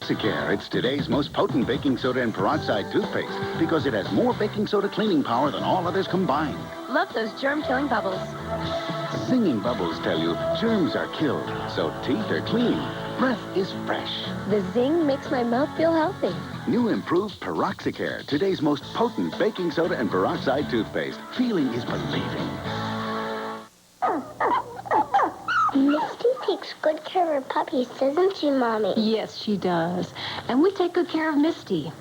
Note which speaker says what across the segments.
Speaker 1: Peroxicare. It's today's most potent baking soda and peroxide toothpaste because it has more baking soda cleaning power than all others combined.
Speaker 2: Love those germ-killing bubbles.
Speaker 1: Singing bubbles tell you germs are killed, so teeth are clean, breath is fresh.
Speaker 2: The zing makes my mouth feel healthy.
Speaker 1: New improved Peroxicare, today's most potent baking soda and peroxide toothpaste. Feeling is believing.
Speaker 3: Misty takes good care of her puppies, doesn't she, Mommy?
Speaker 4: Yes, she does. And we take good care of Misty.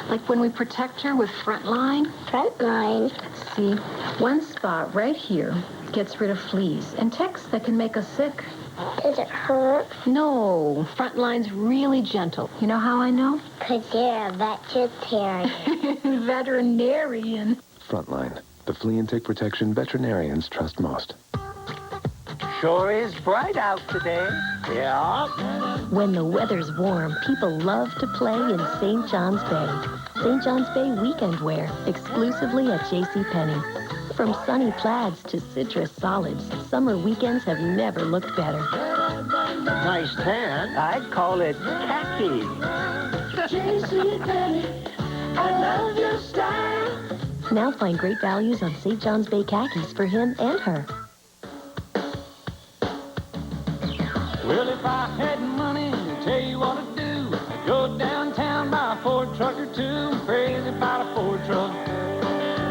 Speaker 4: Like when we protect her with Frontline.
Speaker 3: Frontline?
Speaker 4: See, one spot right here gets rid of fleas and ticks that can make us sick.
Speaker 3: Does it hurt?
Speaker 4: No, Frontline's really gentle. You know how I know?
Speaker 3: 'Cause you're a vegetarian.
Speaker 4: Veterinarian.
Speaker 5: Frontline, the flea and tick protection veterinarians trust most.
Speaker 6: Sure is bright out today. Yeah.
Speaker 2: When the weather's warm, people love to play in St. John's Bay. St. John's Bay weekend wear, exclusively at JCPenney. From sunny plaids to citrus solids, summer weekends have never looked better.
Speaker 6: Nice tan. I'd call it khaki.
Speaker 2: JCPenney, I love your style. Now find great values on St. John's Bay khakis for him and her.
Speaker 7: Well, if I had money, I'd tell you what to do. I'd go downtown, buy a Ford truck or two. I'm crazy about a Ford truck.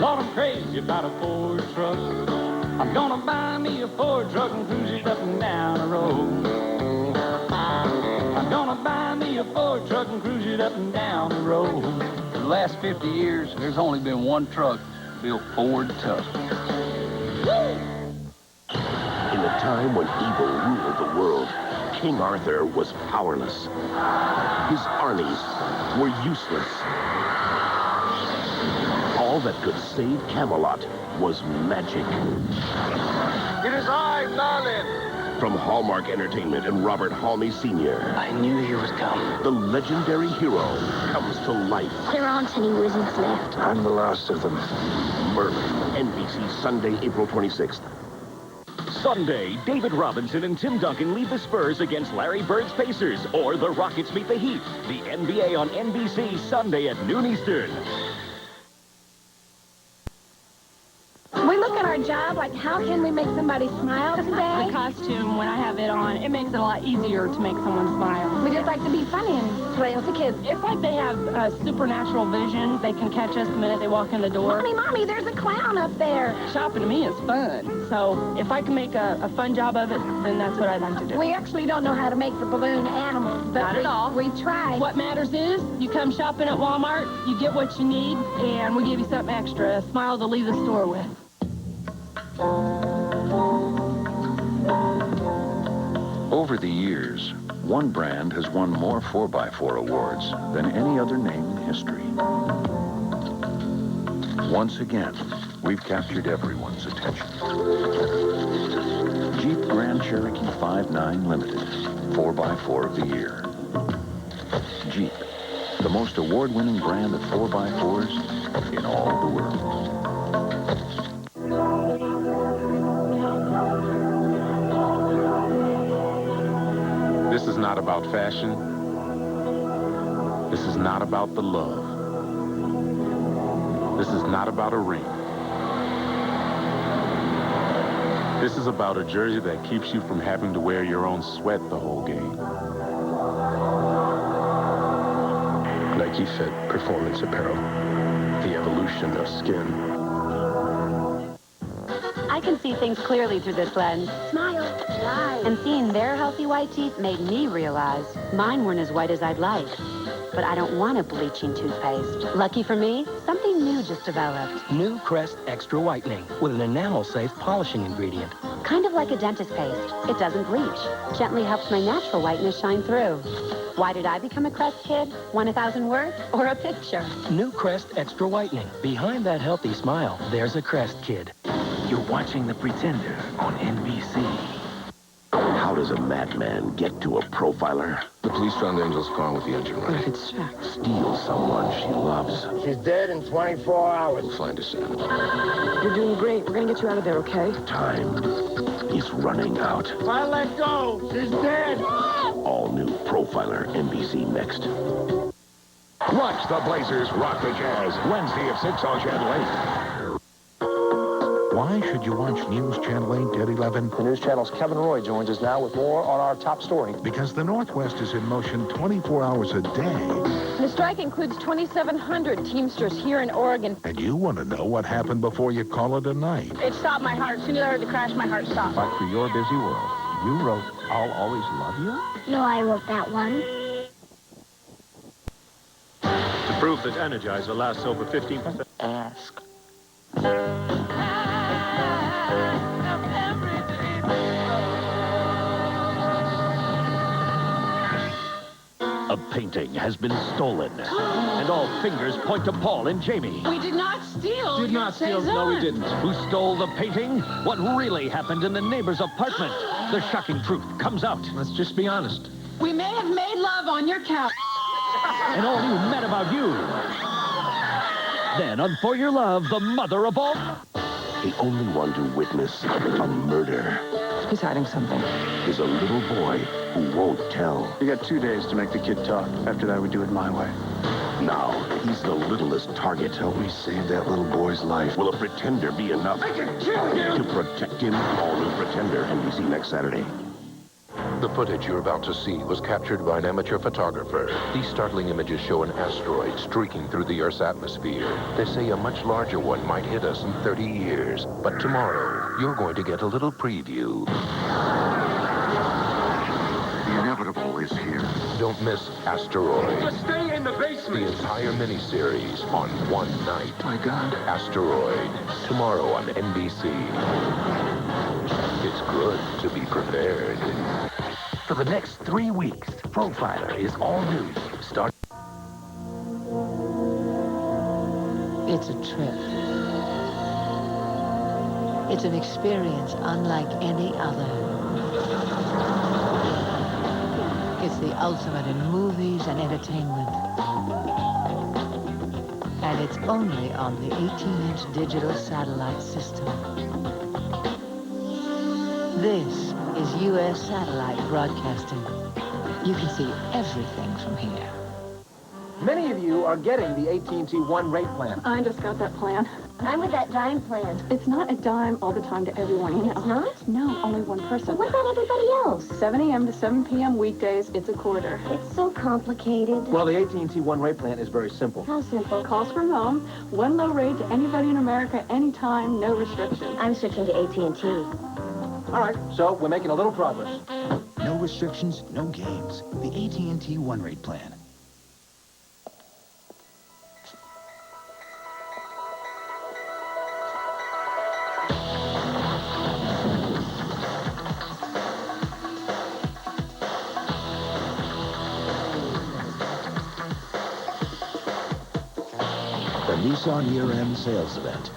Speaker 7: Lord, I'm crazy about a Ford truck. I'm gonna buy me a Ford truck and cruise it up and down the road. I'm gonna buy me a Ford truck and cruise it up and down the road.
Speaker 8: For the last 50 years, there's only been one truck built Ford tough.
Speaker 9: In a time when evil ruled the world, King Arthur was powerless. His armies were useless. All that could save Camelot was magic.
Speaker 6: It is I, Merlin.
Speaker 9: From Hallmark Entertainment and Robert Halmy Sr.,
Speaker 6: I knew he was coming.
Speaker 9: the legendary hero comes to life.
Speaker 3: There aren't any wizards left.
Speaker 5: I'm the last of them.
Speaker 9: Merlin, NBC, Sunday, April 26th.
Speaker 10: Sunday, David Robinson and Tim Duncan lead the Spurs against Larry Bird's Pacers, or the Rockets meet the Heat. The NBA on NBC, Sunday at noon Eastern.
Speaker 4: We look at our job like, how can we make somebody smile today?
Speaker 11: The costume, when I have it on, it makes it a lot easier to make someone smile.
Speaker 4: We just like to be funny and play with the kids.
Speaker 11: It's like they have supernatural vision. They can catch us the minute they walk in the door.
Speaker 4: Mommy, there's a clown up there.
Speaker 11: Shopping to me is fun. So if I can make a fun job of it, then that's what I'd like to do.
Speaker 4: We actually don't know how to make the balloon animals, but
Speaker 11: Not at all.
Speaker 4: We try.
Speaker 11: What matters is you come shopping at Walmart, you get what you need, and we give you something extra, a smile to leave the store with.
Speaker 12: Over the years, one brand has won more 4x4 awards than any other name in history. Once again, we've captured everyone's attention. Jeep Grand Cherokee 5.9 Limited, 4x4 of the year. Jeep, the most award-winning brand of 4x4s in all the world.
Speaker 5: This is not about fashion. This is not about the love. This is not about a ring. This is about a jersey that keeps you from having to wear your own sweat the whole game. Nike Fit Performance Apparel. The evolution of skin.
Speaker 2: I can see things clearly through this lens. Smile. Smile. And seeing their healthy white teeth made me realize mine weren't as white as I'd like. But I don't want a bleaching toothpaste. Lucky for me, something new just developed.
Speaker 6: New Crest Extra Whitening with an enamel-safe polishing ingredient.
Speaker 2: Kind of like a dentist paste. It doesn't bleach. Gently helps my natural whiteness shine through. Why did I become a Crest kid? Want 1,000 words or a picture?
Speaker 6: New Crest Extra Whitening. Behind that healthy smile, there's a Crest kid.
Speaker 9: You're watching The Pretender on NBC. How does a madman get to a profiler?
Speaker 5: The police found Angel's car with the engine running.
Speaker 4: But it's Jack.
Speaker 9: Steal someone she loves.
Speaker 6: She's dead in 24 hours.
Speaker 5: We'll find a savage.
Speaker 4: You're doing great. We're going to get you out of there, okay?
Speaker 9: Time is running out.
Speaker 6: If I let go, she's dead.
Speaker 9: All new Profiler, NBC Next.
Speaker 12: Watch the Blazers rock the Jazz Wednesday at 6 on Channel 8. Why should you watch News Channel 8 at 11?
Speaker 6: The News Channel's Kevin Roy joins us now with more on our top story.
Speaker 12: Because the Northwest is in motion 24 hours a day.
Speaker 11: The strike includes 2,700 Teamsters here in Oregon.
Speaker 12: And you want to know what happened before you call it a night.
Speaker 11: It stopped my heart. As soon as I heard the crash, my heart stopped.
Speaker 12: But for your busy world, you wrote I'll Always Love You?
Speaker 3: No, I wrote that one.
Speaker 13: To prove that Energizer lasts over 15%.
Speaker 2: Ask.
Speaker 10: A painting has been stolen. And all fingers point to Paul and Jamie.
Speaker 11: We did not steal.
Speaker 8: Did not steal. No, we didn't.
Speaker 10: Who stole the painting? What really happened in the neighbor's apartment? The shocking truth comes out.
Speaker 8: Let's just be honest.
Speaker 11: We may have made love on your couch.
Speaker 10: And all new Men About You. Then, on For Your Love, the mother of all...
Speaker 9: The only one to witness a murder
Speaker 11: He's hiding something.
Speaker 9: is a little boy who won't tell.
Speaker 6: You got 2 days to make the kid talk. After that, we do it my way.
Speaker 9: Now, he's the littlest target. Help me save that little boy's life. Will a pretender be enough to protect him? All new Pretender, NBC next Saturday.
Speaker 14: The footage you're about to see was captured by an amateur photographer. These startling images show an asteroid streaking through the Earth's atmosphere. They say a much larger one might hit us in 30 years. But tomorrow, you're going to get a little preview.
Speaker 1: The inevitable is here.
Speaker 14: Don't miss Asteroid.
Speaker 8: Just stay in the basement.
Speaker 14: The entire miniseries on one night.
Speaker 6: My God.
Speaker 14: Asteroid. Tomorrow on NBC. It's good to be prepared.
Speaker 6: For the next 3 weeks, Profiler is all new. Start.
Speaker 15: It's a trip. It's an experience unlike any other. It's the ultimate in movies and entertainment. And it's only on the 18-inch digital satellite system. This is U.S. satellite broadcasting. You can see everything from here.
Speaker 6: Many of you are getting the AT&T One rate plan.
Speaker 4: I just got that plan.
Speaker 3: I'm with that dime plan.
Speaker 4: It's not a dime all the time to everyone, you know.
Speaker 3: It's not?
Speaker 4: No, only one person.
Speaker 3: What about everybody else?
Speaker 4: 7 a.m. to 7 p.m. weekdays, it's a quarter.
Speaker 3: It's so complicated.
Speaker 6: Well, the AT&T One rate plan is very simple.
Speaker 3: How simple?
Speaker 4: Calls from home, one low rate to anybody in America, anytime, no restrictions.
Speaker 3: I'm switching to AT&T.
Speaker 6: All right, so we're making a little progress.
Speaker 16: No restrictions, no games. The AT&T One rate plan. The Nissan year-end sales event.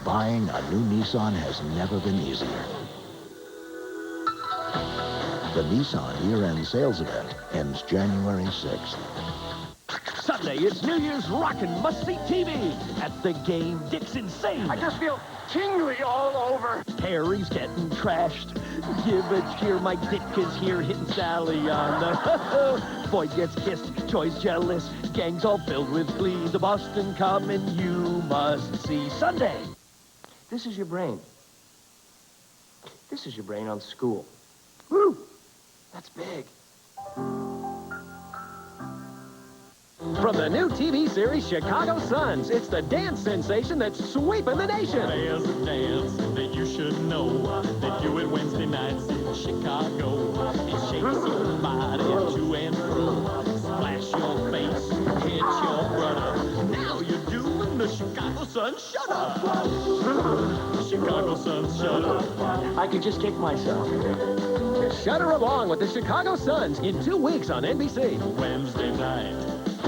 Speaker 16: Buying a new Nissan has never been easier. The Nissan year-end sales event ends January 6th.
Speaker 10: Sunday, it's New Year's rockin' must-see TV. At the game, Dick's insane.
Speaker 8: I just feel tingly all over.
Speaker 10: Harry's getting trashed. Give a cheer, my Dick is here hitting Sally on the... Boyd gets kissed, Joy's jealous. Gang's all filled with glee. The Boston Common you must see. Sunday.
Speaker 6: This is your brain. This is your brain on school. Woo! That's big.
Speaker 17: From the new TV series Chicago Suns, it's the dance sensation that's sweeping the nation.
Speaker 7: There's a dance that you should know. They do it Wednesday nights in Chicago. It shakes your body to and fro. Splash your face, hit your brother. Now you're doing the Chicago Suns Shut Up. Chicago Suns Shut Up.
Speaker 6: I could just kick myself.
Speaker 17: Shudder along with the Chicago Suns in 2 weeks on NBC.
Speaker 7: Wednesday night.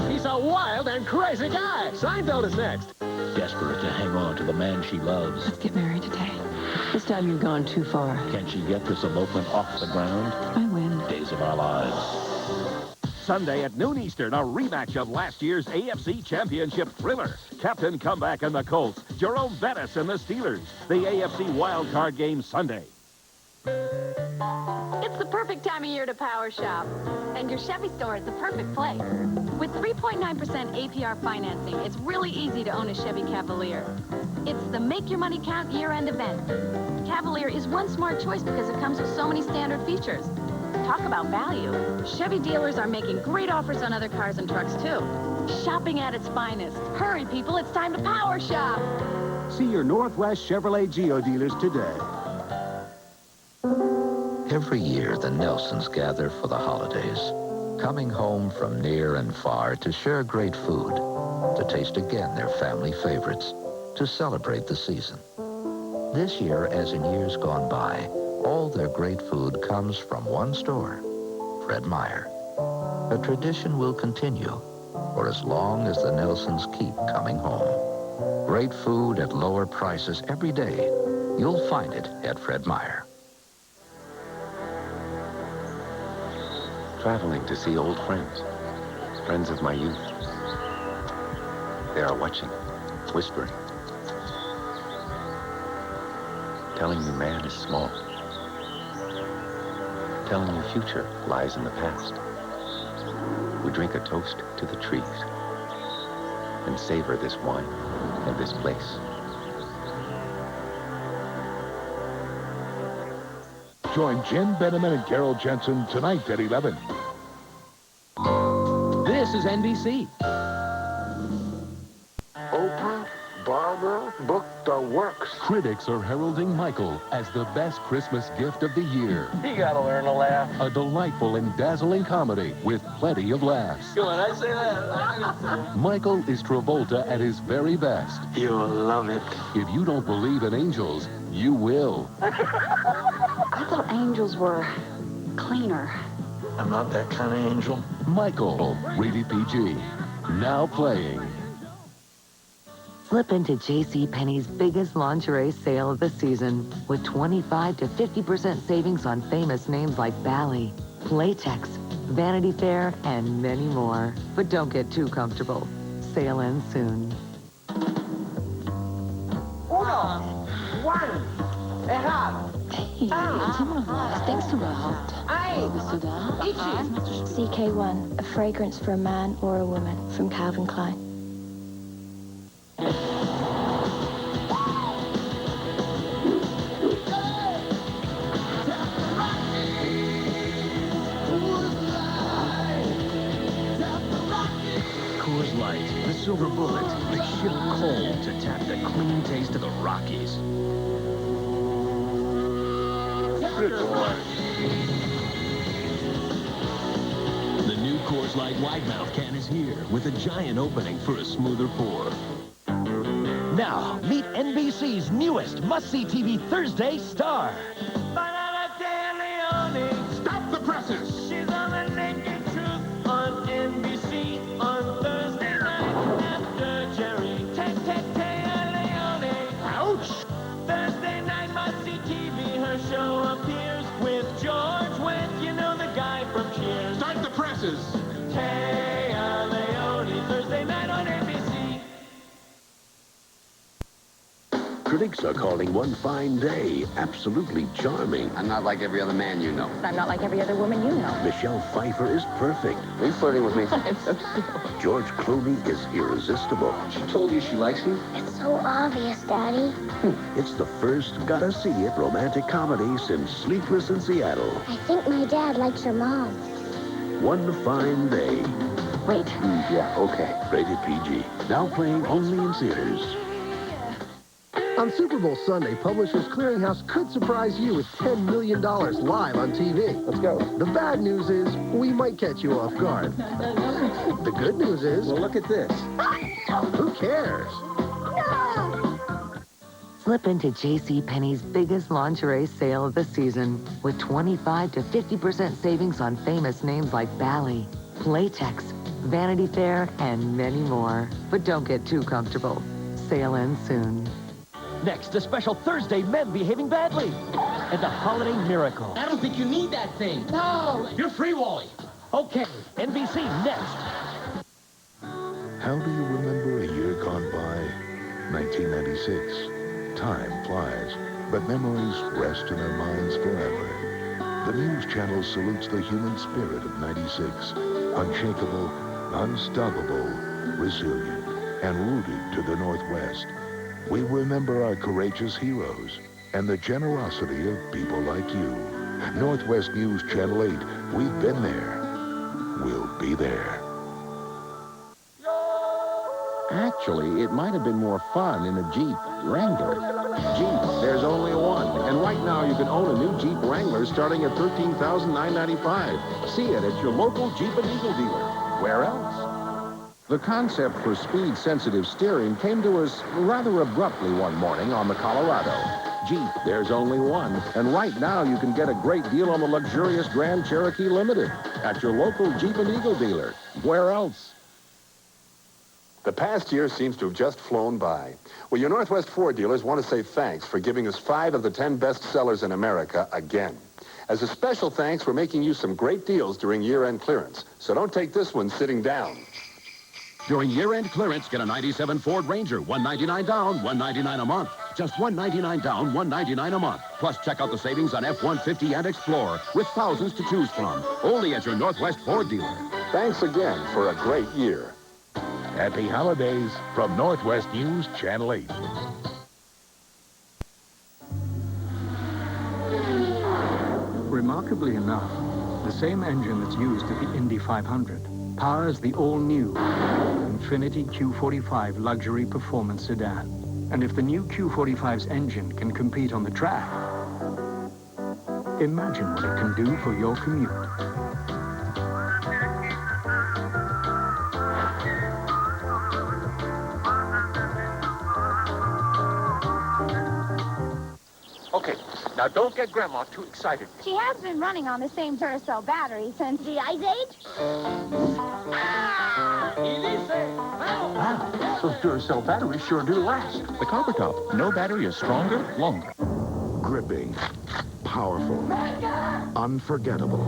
Speaker 17: He's a wild and crazy guy. Seinfeld is next.
Speaker 6: Desperate to hang on to the man she loves.
Speaker 4: Let's get married today. This time you've gone too far.
Speaker 6: Can she get this elopement off the ground?
Speaker 4: I win.
Speaker 6: Days of our lives.
Speaker 10: Sunday at noon Eastern, a rematch of last year's AFC Championship thriller. Captain Comeback and the Colts, Jerome Bettis and the Steelers. The AFC Wild Card Game Sunday.
Speaker 18: It's
Speaker 4: It's the perfect time of year to power shop. And your Chevy store is the perfect place. With 3.9% APR financing, it's really easy to own a Chevy Cavalier. It's the Make Your Money Count year-end event. Cavalier is one smart choice because it comes with so many standard features. Talk about value. Chevy dealers are making great offers on other cars and trucks, too. Shopping at its finest. Hurry, people, it's time to power shop.
Speaker 18: See your Northwest Chevrolet Geo dealers today.
Speaker 12: Every year, the Nelsons gather for the holidays, coming home from near and far to share great food, to taste again their family favorites, to celebrate the season. This year, as in years gone by, all their great food comes from one store, Fred Meyer. A tradition will continue for as long as the Nelsons keep coming home. Great food at lower prices every day. You'll find it at Fred Meyer.
Speaker 19: Traveling to see old friends, friends of my youth. They are watching, whispering, telling you man is small, telling you future lies in the past. We drink a toast to the trees and savor this wine and this place.
Speaker 9: Join Jen Benneman and Carol Jensen tonight at 11.
Speaker 17: This is NBC.
Speaker 9: Oprah, Barbara, book the works.
Speaker 5: Critics are heralding Michael as the best Christmas gift of the year.
Speaker 6: You gotta learn to laugh.
Speaker 5: A delightful and dazzling comedy with plenty of laughs.
Speaker 6: Go on, I say that.
Speaker 5: Michael is Travolta at his very best.
Speaker 6: You'll love it.
Speaker 5: If you don't believe in angels, you will.
Speaker 4: I thought angels were cleaner.
Speaker 6: I'm not that kind of angel.
Speaker 5: Michael, rated PG. Now playing.
Speaker 15: Slip into JCPenney's biggest lingerie sale of the season with 25 to 50% savings on famous names like Bally, Playtex, Vanity Fair, and many more. But don't get too comfortable. Sale ends soon.
Speaker 6: Uno, one, errado.
Speaker 2: Denkst du überhaupt? Bist du da? CK1, a fragrance for a man or a woman from Calvin Klein.
Speaker 10: Coors Light, the silver bullet, the ship cold to tap the clean taste of the Rockies.
Speaker 9: Good boy.
Speaker 10: The new Coors Light wide mouth can is here with a giant opening for a smoother pour.
Speaker 18: Now, meet NBC's newest must-see TV Thursday star.
Speaker 9: Stop the presses!
Speaker 7: She's on the Naked Truth on NBC on Thursday night after Jerry. Leone.
Speaker 9: Ouch!
Speaker 7: Thursday night must-see TV. Her show appears with George Wendt, you know the guy from Cheers.
Speaker 9: Start the presses!
Speaker 7: Taya Leone, Thursday night on NBC.
Speaker 9: Critics are calling one fine day absolutely charming.
Speaker 1: I'm not like every other man you know.
Speaker 4: I'm not like every other woman you know.
Speaker 9: Michelle Pfeiffer is perfect.
Speaker 1: Are you flirting with me?
Speaker 4: I'm so cute.
Speaker 9: George Clooney is irresistible.
Speaker 1: She told you she likes you?
Speaker 3: It's so obvious, Daddy.
Speaker 9: It's the first gotta-see-it romantic comedy since Sleepless in Seattle.
Speaker 3: I think my dad likes your mom.
Speaker 9: One fine day.
Speaker 4: Wait.
Speaker 9: Yeah, okay. Rated PG. Now playing only in theaters.
Speaker 20: On Super Bowl Sunday, Publishers Clearinghouse could surprise you with $10 million live on TV. Let's go. The bad news is we might catch you off guard. The good news is... Well, look at this. Who cares?
Speaker 15: Slip into JCPenney's biggest lingerie sale of the season with 25 to 50% savings on famous names like Bally, Playtex, Vanity Fair, and many more. But don't get too comfortable. Sale ends soon.
Speaker 18: Next, a special Thursday Men Behaving Badly and the Holiday Miracle.
Speaker 6: I don't think you need that thing. No! You're free, Wally.
Speaker 18: Okay, NBC next.
Speaker 9: How do you remember a year gone by? 1996. Time flies, but memories rest in our minds forever. The news channel salutes the human spirit of '96. Unshakable, unstoppable, resilient, and rooted to the Northwest. We remember our courageous heroes and the generosity of people like you. Northwest News Channel 8. We've been there. We'll be there.
Speaker 21: Actually, it might have been more fun in a Jeep Wrangler. Jeep, there's only one. And right now you can own a new Jeep Wrangler starting at $13,995. See it at your local Jeep and Eagle dealer. Where else? The concept for speed-sensitive steering came to us rather abruptly one morning on the Colorado. Jeep, there's only one. And right now you can get a great deal on the luxurious Grand Cherokee Limited at your local Jeep and Eagle dealer. Where else?
Speaker 22: The past year seems to have just flown by. Well, your Northwest Ford dealers want to say thanks for giving us 5 of the 10 best sellers in America again. As a special thanks, we're making you some great deals during year-end clearance. So don't take this one sitting down.
Speaker 23: During year-end clearance, get a 97 Ford Ranger, $199 down, $199 a month. Just $199 down, $199 a month. Plus, check out the savings on F-150 and Explorer with thousands to choose from. Only at your Northwest Ford dealer.
Speaker 22: Thanks again for a great year.
Speaker 9: Happy holidays from Northwest News Channel 8.
Speaker 24: Remarkably enough, the same engine that's used at the Indy 500 powers the all-new Infiniti Q45 luxury performance sedan. And if the new Q45's engine can compete on the track, imagine what it can do for your commute.
Speaker 21: Okay, now don't get Grandma too excited.
Speaker 3: She has been running on the same Duracell battery since the Ice Age.
Speaker 21: Wow, those Duracell batteries sure do last.
Speaker 9: The Copper Top. No battery is stronger, longer. Gripping. Powerful. Unforgettable.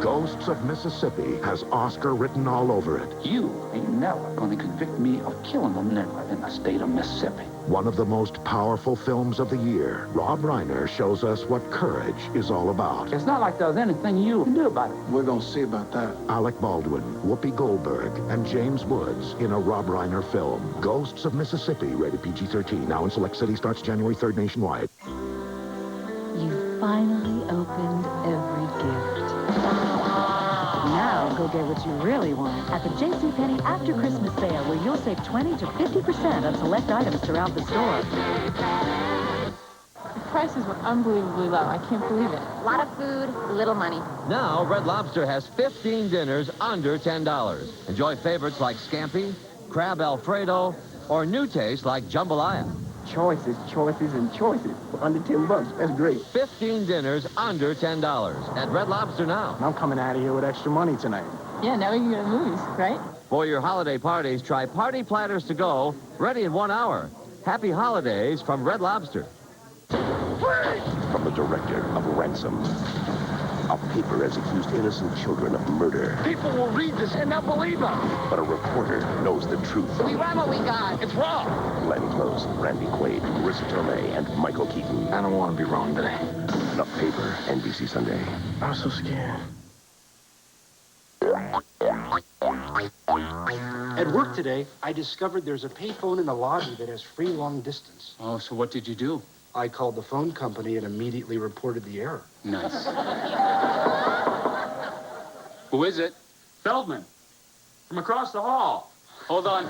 Speaker 9: Ghosts of Mississippi has Oscar written all over it.
Speaker 8: You ain't never gonna convict me of killing a nigger in the state of Mississippi.
Speaker 9: One of the most powerful films of the year. Rob Reiner shows us what courage is all about.
Speaker 8: It's not like there's anything you can do about it.
Speaker 9: We're gonna see about that. Alec Baldwin, Whoopi Goldberg, and James Woods in a Rob Reiner film. Ghosts of Mississippi, rated PG-13. Now in select cities, starts January 3rd nationwide.
Speaker 25: You've finally opened every gift. Now go get what you really want at the JCPenney After Christmas Sale, where you'll save 20 to 50% on select items throughout the store.
Speaker 11: The prices were unbelievably low. I can't believe it.
Speaker 4: A lot of food, little money.
Speaker 26: Now, Red Lobster has 15 dinners under $10. Enjoy favorites like scampi, crab Alfredo, or new tastes like jambalaya.
Speaker 6: Choices, choices, and choices for under $10. That's great.
Speaker 26: 15 dinners under $10 at Red Lobster now.
Speaker 6: I'm coming out of here with extra money tonight.
Speaker 11: Yeah, now we can go to the movies, right?
Speaker 26: For your holiday parties, try Party Platters to go, ready in 1 hour. Happy holidays from Red Lobster.
Speaker 9: From the director of Ransom. A paper has accused innocent children of murder.
Speaker 21: People will read this and not believe them.
Speaker 9: But a reporter knows the truth.
Speaker 4: We run what we got.
Speaker 21: It's wrong.
Speaker 9: Glenn Close, Randy Quaid, Marissa Tomei, and Michael Keaton.
Speaker 21: I don't want to be wrong today.
Speaker 9: The paper, NBC Sunday.
Speaker 6: I'm so scared. At work today, I discovered there's a payphone in the lobby that has free long distance.
Speaker 8: Oh, so what did you do?
Speaker 6: I called the phone company and immediately reported the error.
Speaker 8: Nice. Who is it? Feldman. From across the hall. Hold on.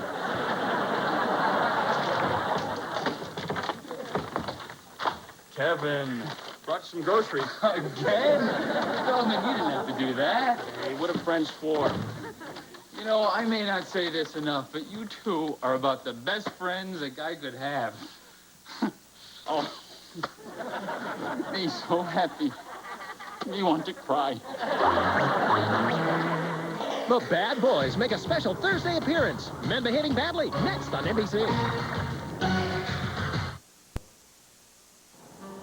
Speaker 8: Kevin. Brought some groceries. Again? Feldman, you didn't have to do that. Hey, what are friends for? You know, I may not say this enough, but you two are about the best friends a guy could have. Oh, me so happy. Me want to cry.
Speaker 17: The Bad Boys make a special Thursday appearance. Men behaving badly, next on NBC.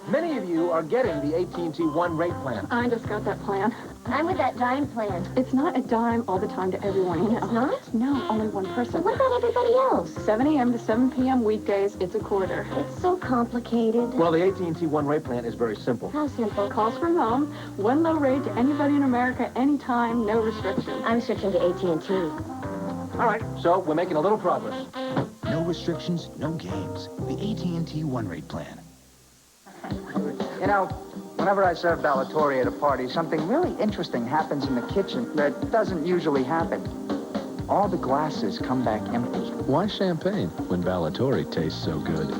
Speaker 6: Many of you you are getting the AT&T One rate plan.
Speaker 11: I just got that plan.
Speaker 3: I'm with that dime plan.
Speaker 11: It's not a dime all the time to everyone, you know.
Speaker 3: It's not?
Speaker 11: No, only one person.
Speaker 3: What about everybody else?
Speaker 11: 7 a.m. to 7 p.m. weekdays, it's a quarter.
Speaker 3: It's so complicated.
Speaker 6: Well, the AT&T One rate plan is very simple.
Speaker 3: How simple?
Speaker 11: Calls from home, one low rate to anybody in America, anytime, no restrictions.
Speaker 3: I'm switching to AT&T.
Speaker 6: All right, so we're making a little progress.
Speaker 5: No restrictions, no games. The AT&T One rate plan.
Speaker 12: You know, whenever I serve Ballatori at a party, something really interesting happens in the kitchen that doesn't usually happen. All the glasses come back empty.
Speaker 13: Why champagne when Ballatori tastes so good?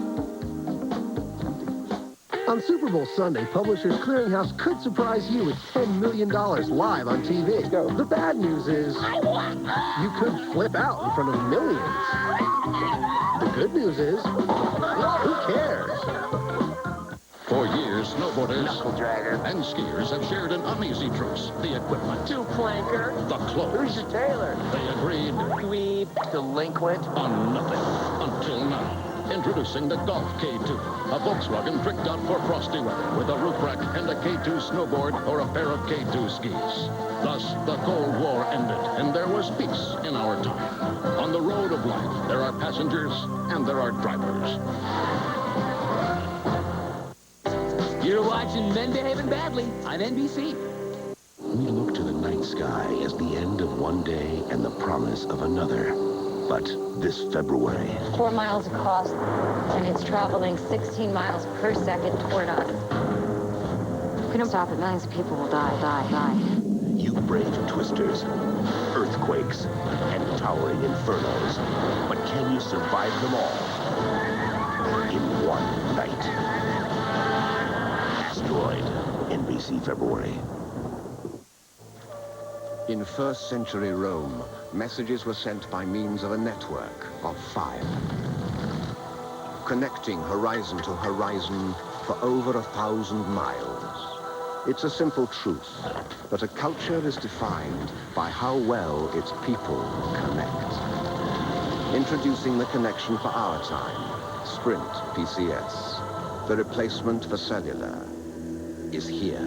Speaker 20: On Super Bowl Sunday, Publishers Clearinghouse could surprise you with $10 million live on TV. Let's go. The bad news is you could flip out in front of millions. The good news is, who cares?
Speaker 23: For years, snowboarders and skiers have shared an uneasy truce. The equipment.
Speaker 6: Two-planker.
Speaker 23: The clothes.
Speaker 6: Who's your tailor?
Speaker 23: They agreed.
Speaker 6: Dweeb. Delinquent.
Speaker 23: On nothing. Until now. Introducing the Golf K2. A Volkswagen tricked out for frosty weather with a roof rack and a K2 snowboard or a pair of K2 skis. Thus, the Cold War ended, and there was peace in our time. On the road of life, there are passengers and there are drivers.
Speaker 14: You're watching Men Behaving Badly on NBC.
Speaker 16: We look to the night sky as the end of one day and the promise of another. But this February...
Speaker 2: 4 miles across, and it's traveling 16 miles per second toward us. If we don't stop it, millions of people will die.
Speaker 16: You brave twisters, earthquakes, and towering infernos. But can you survive them all in one night? Asteroid, NBC February.
Speaker 19: In first century Rome, messages were sent by means of a network of fire, connecting horizon to horizon for over 1,000 miles. It's a simple truth, but a culture is defined by how well its people connect. Introducing the connection for our time, Sprint PCS. The replacement for cellular is here.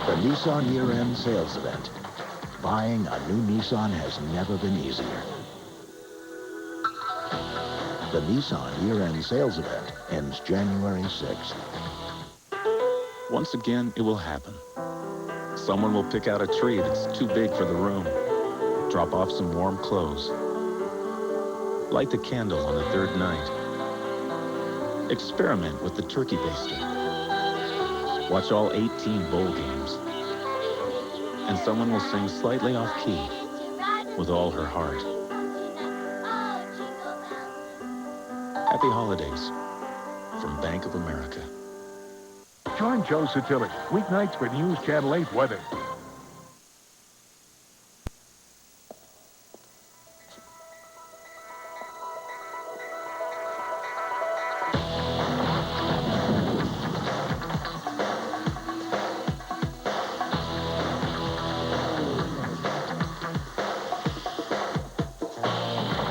Speaker 9: The Nissan year-end sales event. Buying a new Nissan has never been easier. The Nissan year-end sales event ends January 6th.
Speaker 27: Once again, it will happen. Someone will pick out a tree that's too big for the room, drop off some warm clothes, light the candle on the third night, experiment with the turkey baster, watch all 18 bowl games, and someone will sing slightly off-key with all her heart. Happy holidays from Bank of America.
Speaker 28: Join Joe Satilli weeknights for News Channel 8 weather.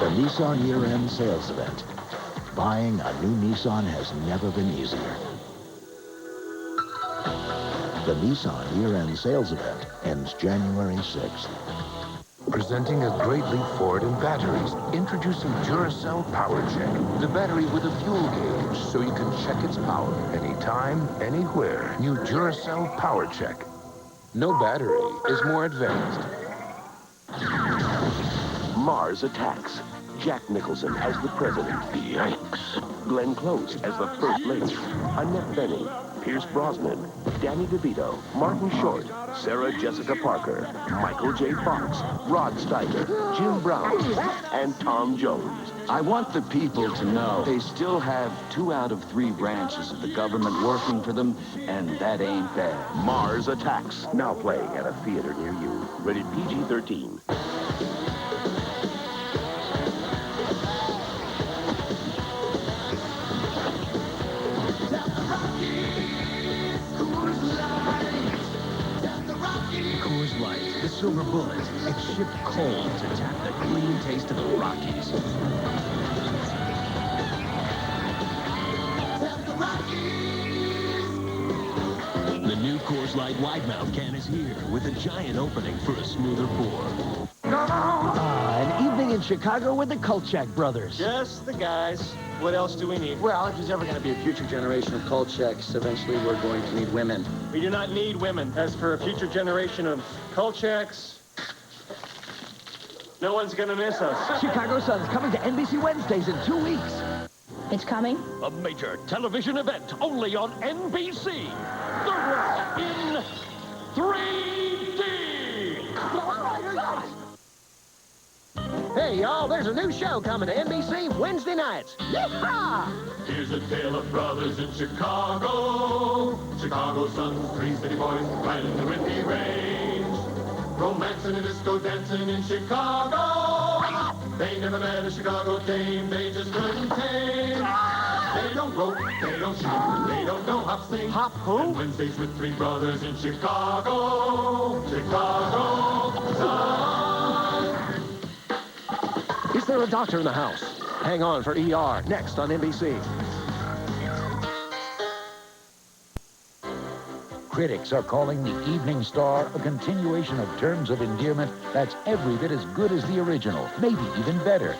Speaker 9: The Nissan year-end sales event. Buying a new Nissan has never been easier. The Nissan year-end sales event ends January 6th.
Speaker 19: Presenting a great leap forward in batteries. Introducing Duracell Power Check. The battery with a fuel gauge, so you can check its power anytime, anywhere. New Duracell Power Check. No battery is more advanced.
Speaker 16: Mars Attacks. Jack Nicholson as the president. Yikes. Glenn Close as the first lady. Annette Bening. Pierce Brosnan. Danny DeVito. Martin Short. Sarah Jessica Parker. Michael J. Fox. Rod Steiger. Jim Brown. And Tom Jones.
Speaker 29: I want the people to know they still have 2 out of 3 branches of the government working for them, and that ain't bad.
Speaker 16: Mars Attacks. Now playing at a theater near you. Rated PG-13.
Speaker 5: Light, the Silver Bullet. It's shipped cold to tap the clean taste of the Rockies. The new Coors Light Wide Mouth can is here with a giant opening for a smoother pour.
Speaker 17: An evening in Chicago with the Kolchak brothers.
Speaker 6: Just the guys. What else do we need?
Speaker 1: Well, if there's ever going to be a future generation of Kolchaks, eventually we're going to need women.
Speaker 6: We do not need women. As for a future generation of Kolchaks, no one's going to miss us.
Speaker 17: Chicago Sun's coming to NBC Wednesdays in 2 weeks.
Speaker 2: It's coming?
Speaker 7: A major television event only on NBC. The Rock in 3D.
Speaker 17: Hey, y'all, there's a new show coming to NBC Wednesday nights. Yeehaw!
Speaker 8: Here's a tale of brothers in Chicago. Chicago Suns, three city boys, riding with the range. Romancing and disco dancing in Chicago. They never met a Chicago dame, they just couldn't tame. They don't rope, they don't shoot, they don't know hop sing.
Speaker 17: Hop who?
Speaker 8: And Wednesdays with three brothers in Chicago. Chicago Suns.
Speaker 17: Is there a doctor in the house? Hang on for ER, next on NBC.
Speaker 10: Critics are calling The Evening Star a continuation of Terms of Endearment that's every bit as good as the original, maybe even better.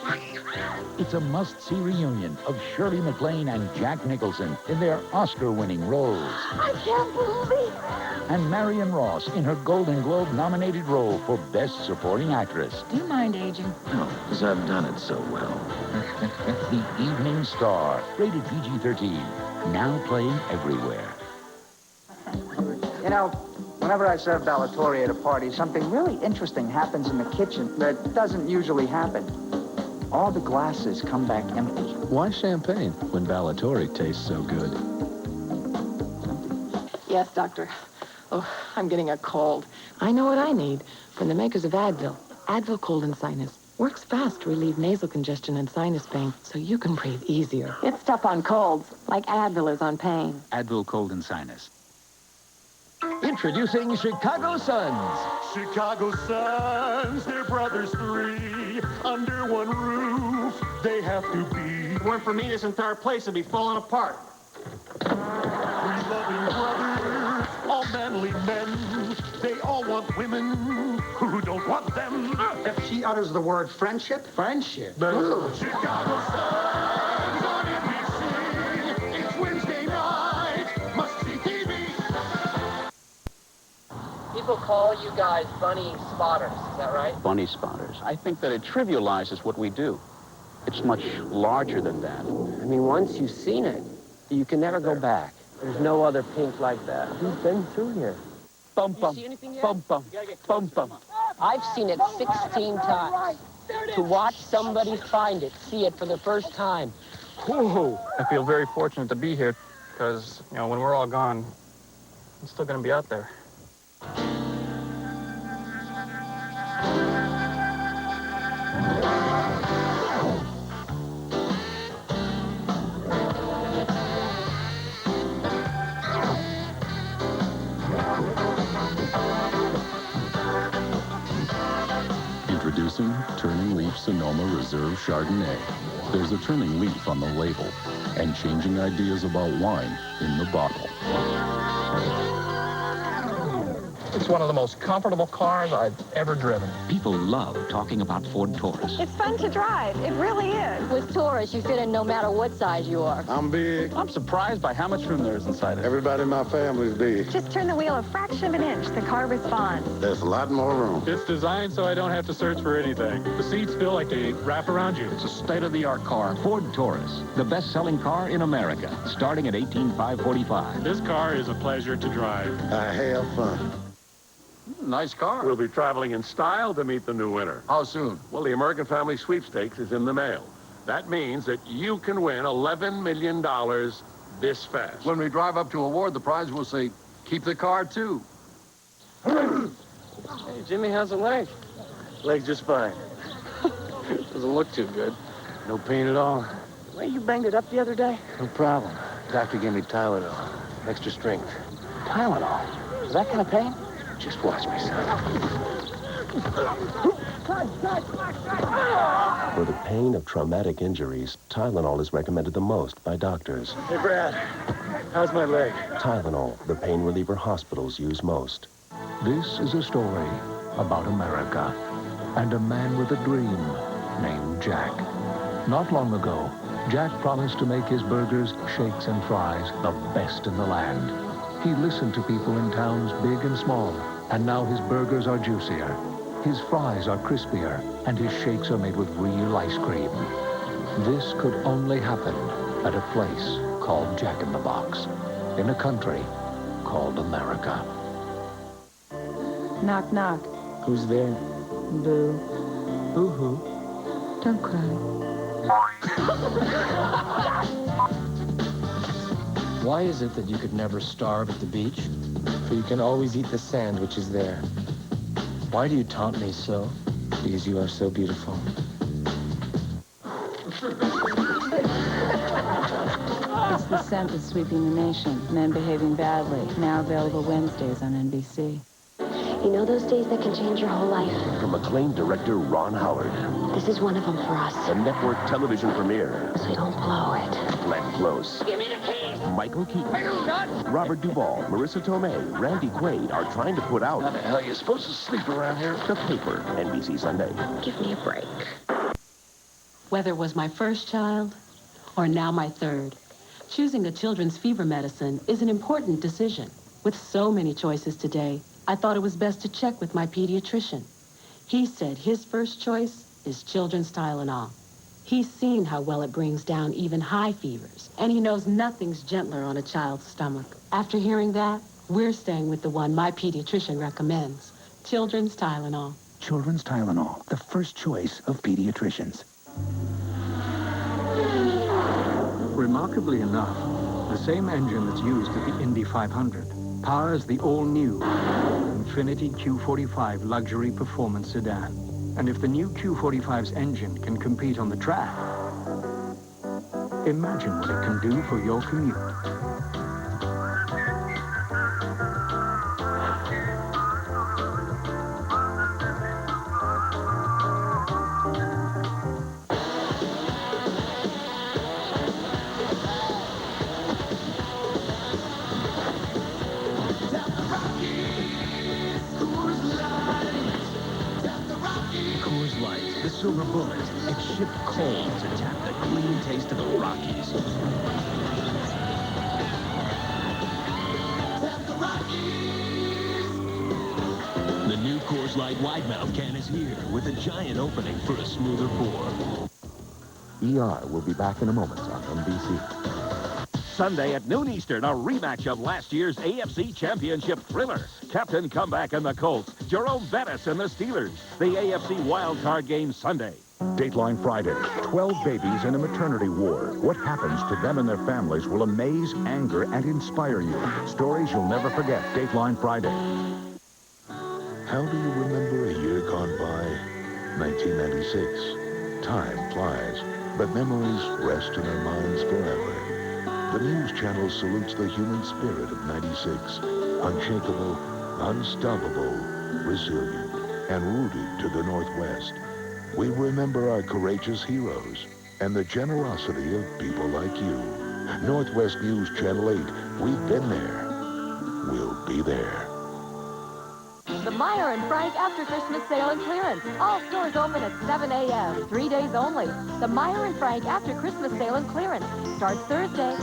Speaker 10: It's a must-see reunion of Shirley MacLaine and Jack Nicholson in their Oscar-winning roles.
Speaker 3: I can't believe it.
Speaker 10: And Marion Ross in her Golden Globe-nominated role for Best Supporting Actress.
Speaker 2: Do you mind aging?
Speaker 10: No, because I've done it so well. The Evening Star, rated PG-13, now playing everywhere.
Speaker 12: You know, whenever I serve Balatori at a party, something really interesting happens in the kitchen that doesn't usually happen. All the glasses come back empty.
Speaker 13: Why champagne when Balatori tastes so good?
Speaker 11: Yes, doctor. Oh, I'm getting a cold. I know what I need from the makers of Advil. Advil Cold and Sinus. Works fast to relieve nasal congestion and sinus pain, so you can breathe easier. It's tough on colds, like Advil is on pain.
Speaker 5: Advil Cold and Sinus.
Speaker 17: Introducing Chicago Suns.
Speaker 28: Chicago Suns, they're brothers three. Under one roof, they have to be.
Speaker 6: If it weren't for me, this entire place would be falling apart.
Speaker 28: Three loving brothers, all manly men. They all want women who don't want them.
Speaker 15: If she utters the word friendship.
Speaker 28: Friendship?
Speaker 15: Ooh.
Speaker 28: Chicago Suns on NBC. It's Wednesday night. Must-see TV.
Speaker 6: People call you guys bunny spotters, is that right?
Speaker 5: Bunny spotters. I think that it trivializes what we do. It's much larger than that.
Speaker 6: I mean, once you've seen it, you can never go back. There's no other pink like that. Who's been through here?
Speaker 5: Bum, bum, bum, bum, bum, bum.
Speaker 18: I've seen it 16 times. To watch somebody find it, see it for the first time.
Speaker 6: Whoa. I feel very fortunate to be here because, you know, when we're all gone, I'm still going to be out there.
Speaker 23: Introducing Turning Leaf Sonoma Reserve Chardonnay. There's a turning leaf on the label and changing ideas about wine in the bottle.
Speaker 6: It's one of the most comfortable cars I've ever driven.
Speaker 23: People love talking about Ford Taurus.
Speaker 4: It's fun to drive. It really is.
Speaker 2: With Taurus, you fit in no matter what size you are.
Speaker 22: I'm big.
Speaker 5: I'm surprised by how much room there is inside it.
Speaker 22: Everybody in my family's big.
Speaker 4: Just turn the wheel a fraction of an inch. The car responds.
Speaker 22: There's a lot more room.
Speaker 6: It's designed so I don't have to search for anything. The seats feel like they wrap around you.
Speaker 23: It's a state-of-the-art car, Ford Taurus, the best-selling car in America, starting at $18,545.
Speaker 6: This car is a pleasure to drive.
Speaker 22: I have fun.
Speaker 5: Nice car.
Speaker 24: We'll be traveling in style to meet the new winner.
Speaker 5: How soon?
Speaker 24: Well, the American Family Sweepstakes is in the mail. That means that you can win $11 million this fast.
Speaker 5: When we drive up to award the prize, we'll say, keep the car, too.
Speaker 6: Hey, Jimmy, how's the leg? Leg's just fine. Doesn't look too good.
Speaker 24: No pain at all?
Speaker 18: Well, you banged it up the other day.
Speaker 24: No problem. Doctor gave me Tylenol. Extra strength.
Speaker 18: Tylenol. Is that kind of pain?
Speaker 16: Just watch me, son. For the pain of traumatic injuries, Tylenol is recommended the most by doctors.
Speaker 6: Hey, Brad. How's my leg?
Speaker 16: Tylenol, the pain reliever hospitals use most.
Speaker 10: This is a story about America and a man with a dream named Jack. Not long ago, Jack promised to make his burgers, shakes, and fries the best in the land. He listened to people in towns big and small, and now his burgers are juicier, his fries are crispier, and his shakes are made with real ice cream. This could only happen at a place called Jack in the Box, in a country called America.
Speaker 11: Knock, knock.
Speaker 6: Who's there?
Speaker 11: Boo.
Speaker 6: Boo-hoo.
Speaker 11: Don't cry.
Speaker 6: Why is it that you could never starve at the beach? For you can always eat the sand which is there. Why do you taunt me so? Because you are so beautiful.
Speaker 11: It's The Scent that's sweeping the nation. Men Behaving Badly. Now available Wednesdays on NBC.
Speaker 2: You know those days that can change your whole life?
Speaker 16: From acclaimed director Ron Howard.
Speaker 2: This is one of them for us.
Speaker 16: The network television premiere.
Speaker 2: So we don't blow it.
Speaker 16: Glenn Close.
Speaker 18: Give me the keys.
Speaker 16: Michael Keaton. Robert Duvall, Marissa Tomei, Randy Quaid are trying to put out...
Speaker 22: How the hell are you supposed to sleep around here?
Speaker 16: The Paper, NBC Sunday.
Speaker 2: Give me a break.
Speaker 9: Whether it was my first child or now my third, choosing a children's fever medicine is an important decision. With so many choices today, I thought it was best to check with my pediatrician. He said his first choice is children's Tylenol. He's seen how well it brings down even high fevers, and he knows nothing's gentler on a child's stomach. After hearing that, we're staying with the one my pediatrician recommends, children's Tylenol.
Speaker 10: Children's Tylenol, the first choice of pediatricians.
Speaker 14: Remarkably enough, the same engine that's used at the Indy 500 powers the all-new Infiniti Q45 luxury performance sedan. And if the new Q45's engine can compete on the track, imagine what it can do for your commute.
Speaker 5: Coors Light, the silver bullet. It shipped cold to tap the clean taste of the Rockies. The new Coors Light wide mouth can is here with a giant opening for a smoother pour.
Speaker 23: ER will be back in a moment on NBC.
Speaker 7: Sunday at noon Eastern, a rematch of last year's AFC Championship thriller. Captain Comeback and the Colts, Jerome Bettis and the Steelers. The AFC Wild Card Game Sunday.
Speaker 23: Dateline Friday, 12 babies in a maternity ward. What happens to them and their families will amaze, anger, and inspire you. Stories you'll never forget. Dateline Friday.
Speaker 22: How do you remember a year gone by? 1996. Time flies, but memories rest in our minds forever. The news channel salutes the human spirit of 96. Unshakable, unstoppable, resilient, and rooted to the Northwest. We remember our courageous heroes and the generosity of people like you. Northwest News Channel 8. We've been there. We'll be there.
Speaker 4: The Meyer and Frank After Christmas Sale and Clearance. All stores open at 7 a.m. 3 days only. The Meyer and Frank After Christmas Sale and Clearance starts Thursday.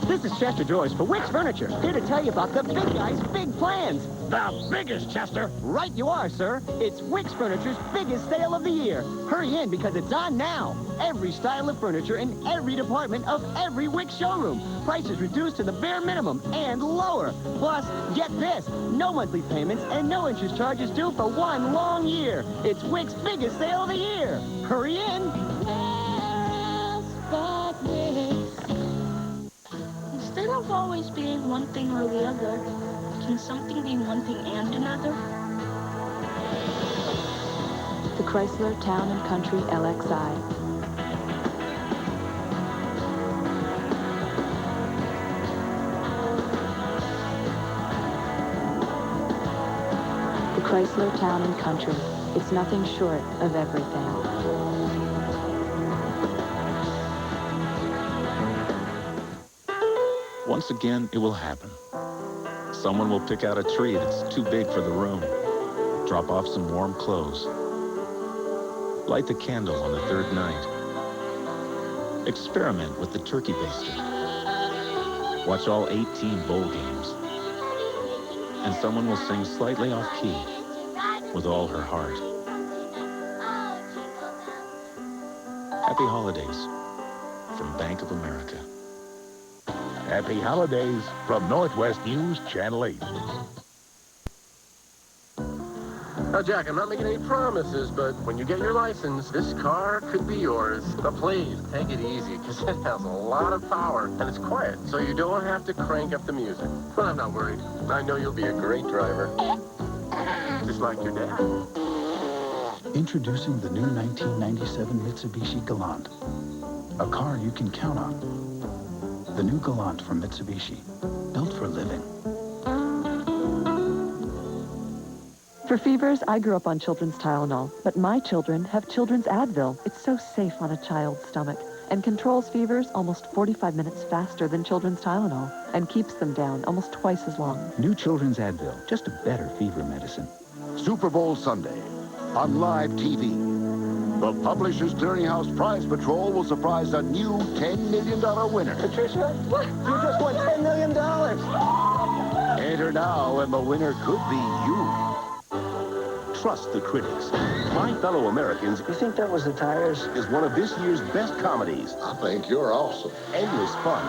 Speaker 18: This is Chester Joyce for Wicks Furniture, here to tell you about the big guy's big plans.
Speaker 7: The biggest, Chester.
Speaker 18: Right you are, sir. It's Wicks Furniture's biggest sale of the year. Hurry in because it's on now. Every style of furniture in every department of every Wicks showroom. Prices reduced to the bare minimum and lower. Plus, get this, no monthly payments and no interest charges due for one long year. It's Wicks' biggest sale of the year. Hurry in.
Speaker 3: Instead of always being one thing or the other, can something be one thing and another?
Speaker 11: The Chrysler Town and Country LXI.
Speaker 1: Chrysler Town and Country. It's nothing short of everything.
Speaker 13: Once again, it will happen. Someone will pick out a tree that's too big for the room. Drop off some warm clothes. Light the candle on the third night. Experiment with the turkey baster. Watch all 18 bowl games. And someone will sing slightly off key with all her heart. Happy holidays from Bank of America.
Speaker 10: Happy holidays from Northwest News, Channel 8.
Speaker 17: Now, Jack, I'm not making any promises, but when you get your license, this car could be yours. But please, take it easy, because it has a lot of power, and it's quiet, so you don't have to crank up the music. But I'm not worried. I know you'll be a great driver. Just like your dad.
Speaker 8: Introducing the new 1997 Mitsubishi Galant. A car you can count on. The new Galant from Mitsubishi. Built for living.
Speaker 19: For fevers, I grew up on children's Tylenol, but my children have children's Advil. It's so safe on a child's stomach and controls fevers almost 45 minutes faster than children's Tylenol and keeps them down almost twice as long.
Speaker 8: New children's Advil, just a better fever medicine.
Speaker 22: Super Bowl Sunday on live TV. The Publishers Clearinghouse Prize Patrol will surprise a new $10 million winner.
Speaker 18: Patricia, what? You just won $10 million.
Speaker 22: Enter now, and the winner could be you.
Speaker 16: Trust the critics. My Fellow Americans,
Speaker 18: You think that was the tires?
Speaker 16: is one of this year's best comedies.
Speaker 22: I think you're awesome.
Speaker 16: Endless fun.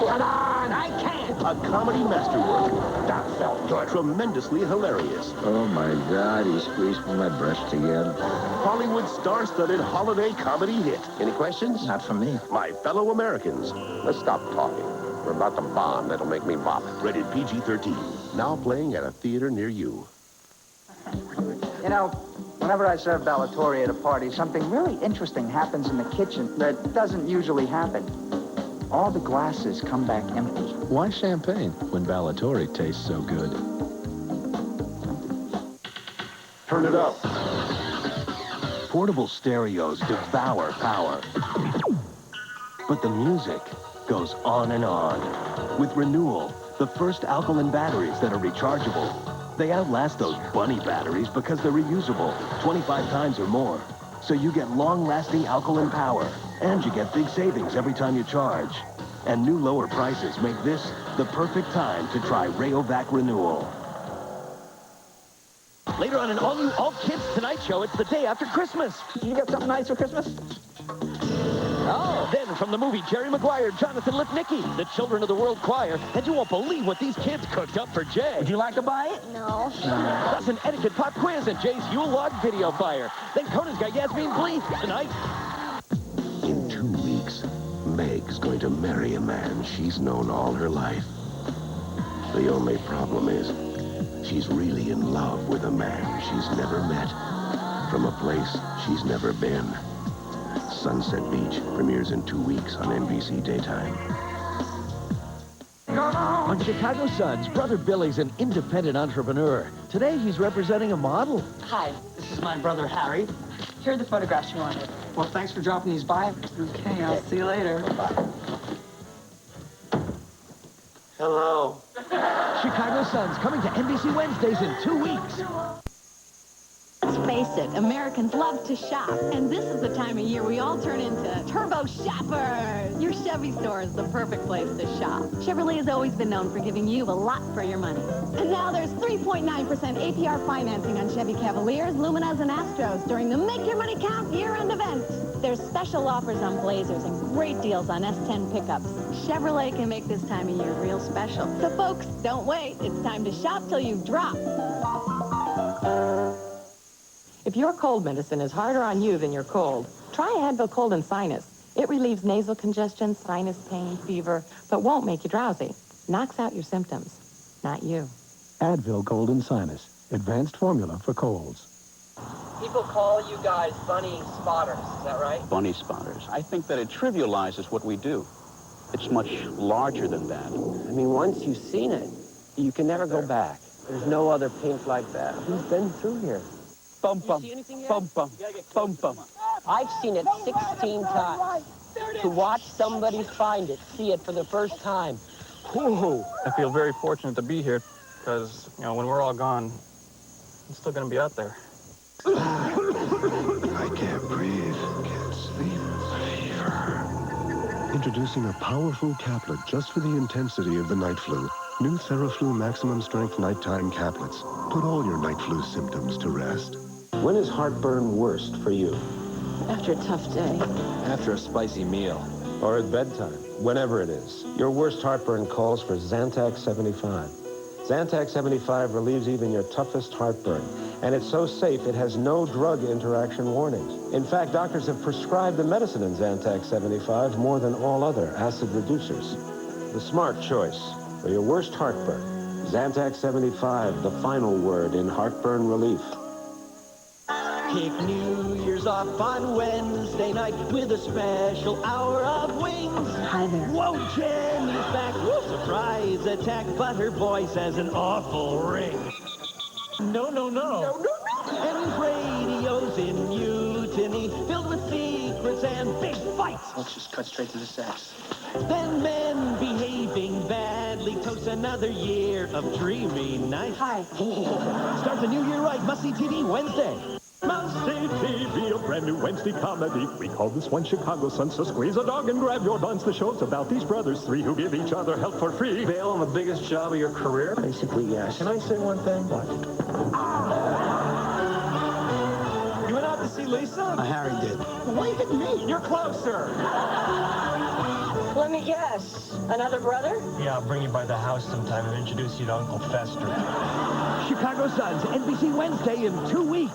Speaker 18: Come on, I can't.
Speaker 16: A comedy masterwork. That felt good. Tremendously hilarious.
Speaker 20: Oh, my God, he squeezed my breast again.
Speaker 16: Hollywood star-studded holiday comedy hit. Any questions?
Speaker 20: Not from me.
Speaker 16: My Fellow Americans.
Speaker 21: Let's stop talking. We're about to bond. That'll make me vomit.
Speaker 16: Rated PG-13. Now playing at a theater near you.
Speaker 12: You know, whenever I serve Ballatori at a party, something really interesting happens in the kitchen that doesn't usually happen. All the glasses come back empty.
Speaker 13: Why champagne when Ballatori tastes so good?
Speaker 21: Turn it up.
Speaker 25: Portable stereos devour power. But the music goes on and on. With Renewal, the first alkaline batteries that are rechargeable. They outlast those bunny batteries because they're reusable 25 times or more. So you get long-lasting alkaline power, and you get big savings every time you charge. And new lower prices make this the perfect time to try Rayovac Renewal.
Speaker 17: Later on an all-new, all-kids Tonight Show, it's the day after Christmas.
Speaker 18: You got something nice for Christmas?
Speaker 17: Oh, then from the movie, Jerry Maguire, Jonathan Lipnicki, the Children of the World Choir, and you won't believe what these kids cooked up for Jay.
Speaker 18: Would you like to buy it?
Speaker 3: No.
Speaker 17: Plus an etiquette pop quiz and Jay's Yule log video fire. Then Conan's got Yasmin Bleeth tonight.
Speaker 16: In 2 weeks, Meg's going to marry a man she's known all her life. The only problem is, she's really in love with a man she's never met, from a place she's never been. Sunset Beach premieres in 2 weeks on NBC Daytime.
Speaker 17: On Chicago Suns, brother Billy's an independent entrepreneur. Today, he's representing a model.
Speaker 18: Hi, this is my brother Harry. Here are the photographs you wanted. Well, thanks for dropping these by. Okay, I'll see you later. Bye. Hello.
Speaker 17: Chicago Suns coming to NBC Wednesdays in 2 weeks.
Speaker 4: Let's face it, Americans love to shop. And this is the time of year we all turn into turbo shoppers. Your Chevy store is the perfect place to shop. Chevrolet has always been known for giving you a lot for your money. And now there's 3.9% APR financing on Chevy Cavaliers, Luminas, and Astros during the Make Your Money Count year-end event. There's special offers on Blazers and great deals on S10 pickups. Chevrolet can make this time of year real special. So folks, don't wait. It's time to shop till you drop.
Speaker 11: If your cold medicine is harder on you than your cold, try Advil Cold and Sinus. It relieves nasal congestion, sinus pain, fever, but won't make you drowsy. Knocks out your symptoms, not you.
Speaker 14: Advil Cold and Sinus, advanced formula for colds.
Speaker 18: People call you guys bunny spotters, is that right?
Speaker 26: Bunny spotters. I think that it trivializes what we do. It's much larger than that.
Speaker 18: I mean, once you've seen it, you can never go back.
Speaker 2: There's no other paint like that. Who's been through here?
Speaker 5: Bum bum, bum bum, bum bum.
Speaker 2: I've seen it 16 times. To watch somebody find it, see it for the first time. Whew.
Speaker 6: I feel very fortunate to be here because, you know, when we're all gone, it's still going to be out there.
Speaker 9: I can't breathe, can't sleep. Fever. Introducing a powerful caplet just for the intensity of the night flu. New Theraflu Maximum Strength Nighttime Caplets. Put all your night flu symptoms to rest.
Speaker 21: When is heartburn worst for you?
Speaker 11: After a tough day.
Speaker 21: After a spicy meal. Or at bedtime. Whenever it is. Your worst heartburn calls for Zantac 75. Zantac 75 relieves even your toughest heartburn. And it's so safe, it has no drug interaction warnings. In fact, doctors have prescribed the medicine in Zantac 75 more than all other acid reducers. The smart choice for your worst heartburn. Zantac 75, the final word in heartburn relief.
Speaker 18: Kick New Year's off on Wednesday night with a special hour of wings.
Speaker 1: Hi there.
Speaker 18: Whoa, Jenny's back. Woo, surprise attack, but her voice has an awful ring. No, no, no. And radio's in mutiny, filled with secrets and big fights.
Speaker 2: Let's just cut straight to the sex.
Speaker 18: Then men behaving badly toast another year of dreamy nights.
Speaker 1: Hi.
Speaker 18: Start the new year right. Must-see TV Wednesday.
Speaker 7: Must-see TV, a brand new Wednesday comedy. We call this one Chicago Sun, so squeeze a dog and grab your buns. The show's about these brothers, three who give each other help for free.
Speaker 17: Bail on the biggest job of your career?
Speaker 2: Basically, yes.
Speaker 17: Can I say one thing?
Speaker 2: What?
Speaker 18: You went out to see Lisa?
Speaker 2: Harry did.
Speaker 18: Wave at me. You're closer.
Speaker 15: Let me guess. Another brother?
Speaker 2: Yeah, I'll bring you by the house sometime and introduce you to Uncle Fester.
Speaker 18: Chicago Suns, NBC Wednesday in 2 weeks.